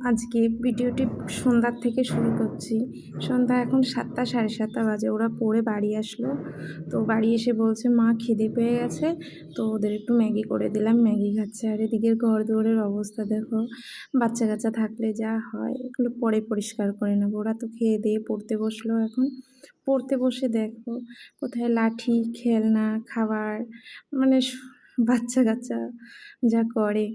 আজকে ভিডিওটি সন্ধ্যার থেকে শুরু করছি। সন্ধ্যা এখন ৭টা ৭:৩০ বাজে। ওরা পড়ে বাড়ি আসলো। তো বাড়ি এসে বলছে, "মা খিদে পেয়ে গেছে।" তো ওদের একটু ম্যাগি করে দিলাম। ম্যাগি খাচ্ছে। আর এদিকের ঘর-দুয়ারের অবস্থা দেখো। বাচ্চা-কাচ্চা থাকলে যা হয় এগুলো পরে পরিষ্কার করে নেব। ওরা তো খেয়ে-দেয়ে পড়তে বসলো এখন। পড়তে বসে দেখো কোথায় লাঠি, খেলনা, খাবার মানে বাচ্চা-কাচ্চা যা করে।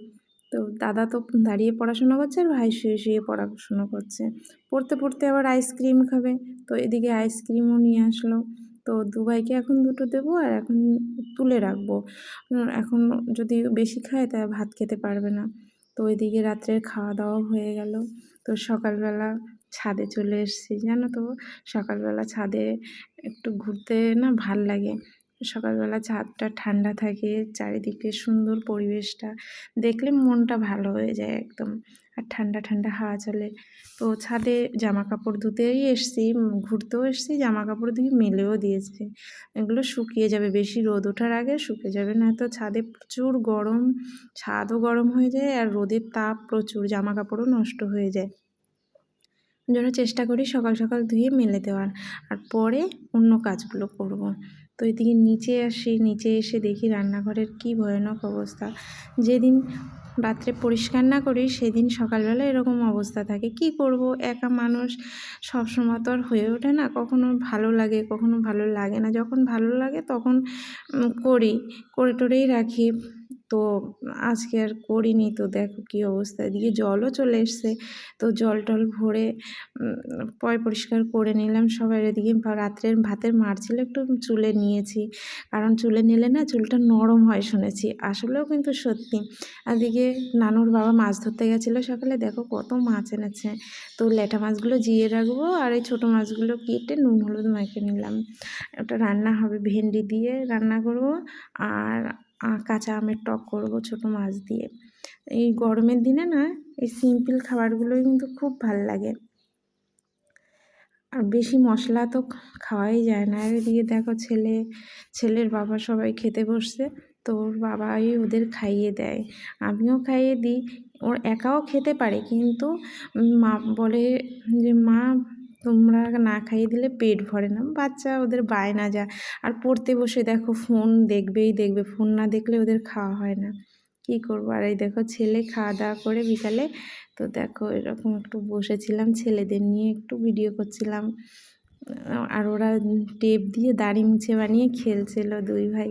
তো দাদা তো দাঁড়িয়ে পড়াশোনা করছে আর ভাই শুয়ে শুয়ে পড়াশোনা করছে। পড়তে পড়তে আবার আইসক্রিম খাবে। তো এদিকে আইসক্রিমও নিয়ে আসলো। তো দু ভাইকে এখন দুটো দেবো আর এখন তুলে রাখবো। এখন যদি বেশি খায় তা ভাত খেতে পারবে না। তো এদিকে রাত্রের খাওয়া দাওয়া হয়ে গেল। তো সকালবেলা ছাদে চলে এসেছি। জানো তো সকালবেলা ছাদে একটু ঘুরতে না ভাল লাগে। সকালবেলা ছাদটা ঠান্ডা থাকে, চারিদিকে সুন্দর পরিবেশটা দেখলে মনটা ভালো হয়ে যায় একদম। আর ঠান্ডা ঠান্ডা হাওয়া চলে। তো ছাদে জামা কাপড় ধুতেই এসেছি, ঘুরতেও এসেছি, জামা কাপড় ধুয়ে মেলেও দিয়েছি। এগুলো শুকিয়ে যাবে, বেশি রোদ ওঠার আগে শুকিয়ে যাবে, না তো ছাদে প্রচুর গরম, ছাদও গরম হয়ে যায় আর রোদের তাপ প্রচুর, জামা কাপড়ও নষ্ট হয়ে যায়। জন্য চেষ্টা করি সকাল সকাল ধুয়ে মেলে দেওয়ার, আর পরে অন্য কাজগুলো করব। তো এদিকে নিচে আসি, নিচে এসে দেখি রান্নাঘরের কি ভয়ানক অবস্থা। যেদিন রাত্রে পরিষ্কার না করি সেদিন সকালবেলা এরকম অবস্থা থাকে। কি করব, একা মানুষ, সবসময় তো আর হয়ে ওঠে না। কখনো ভালো লাগে, কখনো ভালো লাগে না। যখন ভালো লাগে তখন করি, করে টরেই রাখি। তো আজকে আর করিনি। তো দেখো কী অবস্থা, এদিকে জলও চলে এসছে। তো জল টল ভরে পরিষ্কার করে নিলাম সবাই। এদিকে রাত্রের ভাতের মাড় ছিল, একটু চুলে নিয়েছি, কারণ চুলে নিলে না চুলটা নরম হয় শুনেছি, আসলেও কিন্তু সত্যি। এদিকে নানুর বাবা মাছ ধরতে গেছিলো সকালে, দেখো কত মাছ এনেছে। তো ল্যাঠা মাছগুলো জিয়ে রাখবো আর এই ছোটো মাছগুলো কেটে নুন হলুদ মাখিয়ে নিলাম। ওটা রান্না হবে, ভেন্ডি দিয়ে রান্না করব আর কাঁচা আমের টক করব ছোটো মাছ দিয়ে। এই গরমের দিনে না এই সিম্পল খাবারগুলোই কিন্তু খুব ভাল লাগে, আর বেশি মশলা তো খাওয়াই যায় না। আর এদিকে দেখো ছেলের বাবা সবাই খেতে বসছে। তো ওর বাবাই ওদের খাইয়ে দেয়, আমিও খাইয়ে দিই। ওর একাও খেতে পারে, কিন্তু মা বলে যে, "মা তোমরা না খাইয়ে দিলে পেট ভরে না।" বাচ্চা, ওদের বায়না যা। আর পড়তে বসে দেখো ফোন দেখবেই দেখবে, ফোন না দেখলে ওদের খাওয়া হয় না। কী করবো। আর এই দেখো ছেলে খাওয়া দাওয়া করে বিকালে, তো দেখো এরকম একটু বসেছিলাম, ছেলেদের নিয়ে একটু ভিডিও করছিলাম। আর ওরা টেপ দিয়ে দাড়ি মুছে বানিয়ে খেলছিল দুই ভাই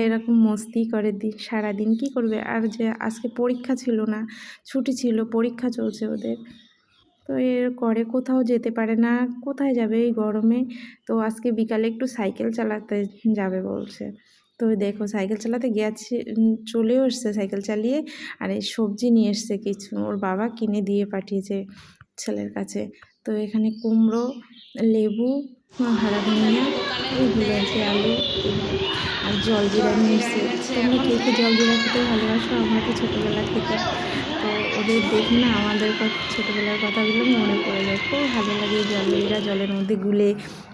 এরকম মস্তি করে সারাদিন। কী করবে, আর যে আজকে পরীক্ষা ছিল না, ছুটি ছিল, পরীক্ষা চলছে ওদের। তো এর করে কোথাও যেতে পারে না, কোথায় যাবে এই গরমে। তো আজকে বিকালে একটু সাইকেল চালাতে যাবে বলছে। তো দেখো সাইকেল চালাতে গেছে, চলেও এসছে সাইকেল চালিয়ে। আর এই সবজি নিয়ে এসছে কিছু, ওর বাবা কিনে দিয়ে পাঠিয়েছে ছেলের কাছে। তো এখানে কুমড়ো, লেবু, হারা ধনিয়া, এইগুলো আছে, আলু, এগুলো। আর জলজিরা নিয়ে এসছে। তোমরা কে কে জলজিরা খেতে ভালোবাসো? আমরা তো ছোটোবেলা খেতাম। তো ওদের দেখে না আমাদের ছোটোবেলার কথাগুলো মনে পড়ে যায়। খুব ভালো লাগে এই জলজিরা জলের মধ্যে গুলে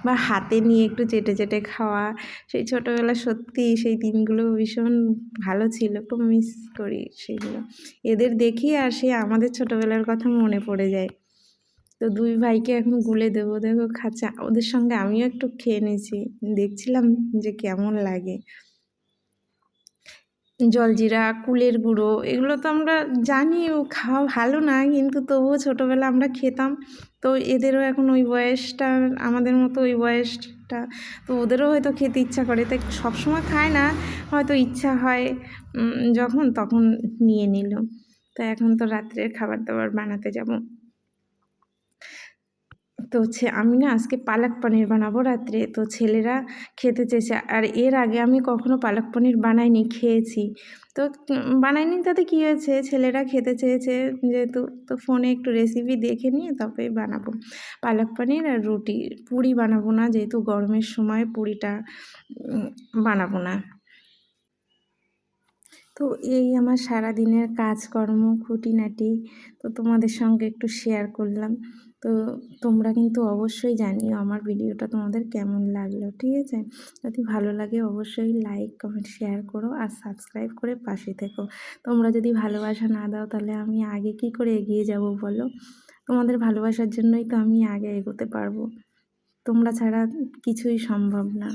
বা হাতে নিয়ে একটু চেটে চেটে খাওয়া। সেই ছোটোবেলা সত্যি সেই দিনগুলো ভীষণ ভালো ছিল, খুব মিস করি সেইগুলো। এদের দেখি আর সেই আমাদের ছোটোবেলার কথা মনে পড়ে যায়। তো দুই ভাইকে এখন গুলে দেবো, দেখো খাচ্ছে। ওদের সঙ্গে আমিও একটু খেয়ে নিয়েছি, দেখছিলাম যে কেমন লাগে। জলজিরা, কুলের গুঁড়ো, এগুলো তো আমরা জানি খাওয়া ভালো না, কিন্তু তবুও ছোটোবেলা আমরা খেতাম। তো এদেরও এখন ওই বয়সটা, আমাদের মতো ওই বয়সটা, তো ওদেরও হয়তো খেতে ইচ্ছা করে। তাই সবসময় খায় না, হয়তো ইচ্ছা হয় যখন তখন নিয়ে নিল। তো এখন তো রাত্রের খাবার দাবার বানাতে যাব। তো আমি না আজকে পালক পনির বানাবো রাত্রে। তো ছেলেরা খেতে চেয়েছে, আর এর আগে আমি কখনো পালক পনির বানাইনি, খেয়েছি। তো বানাইনি তাতে কী হয়েছে, ছেলেরা খেতে চেয়েছে যেহেতু, তো ফোনে একটু রেসিপি দেখে নিয়ে তবে বানাবো পালক পনির। আর রুটি, পুরি বানাবো না, যেহেতু গরমের সময় পুরিটা বানাবো না। তো এই আমার সারাদিনের কাজকর্ম খুঁটিনাটি, তো তোমাদের সঙ্গে একটু শেয়ার করলাম। তো তোমরা কিন্তু অবশ্যই জানিও আমার ভিডিওটা তোমাদের কেমন লাগলো, ঠিক আছে? যদি ভালো লাগে অবশ্যই লাইক, কমেন্ট, শেয়ার করো আর সাবস্ক্রাইব করে পাশে থেকো। তোমরা যদি ভালোবাসা না দাও তাহলে আমি আগে কী করে এগিয়ে যাব বলো? তোমাদের ভালোবাসার জন্যই তো আমি আগে এগোতে পারবো। তোমরা ছাড়া কিছুই সম্ভব না।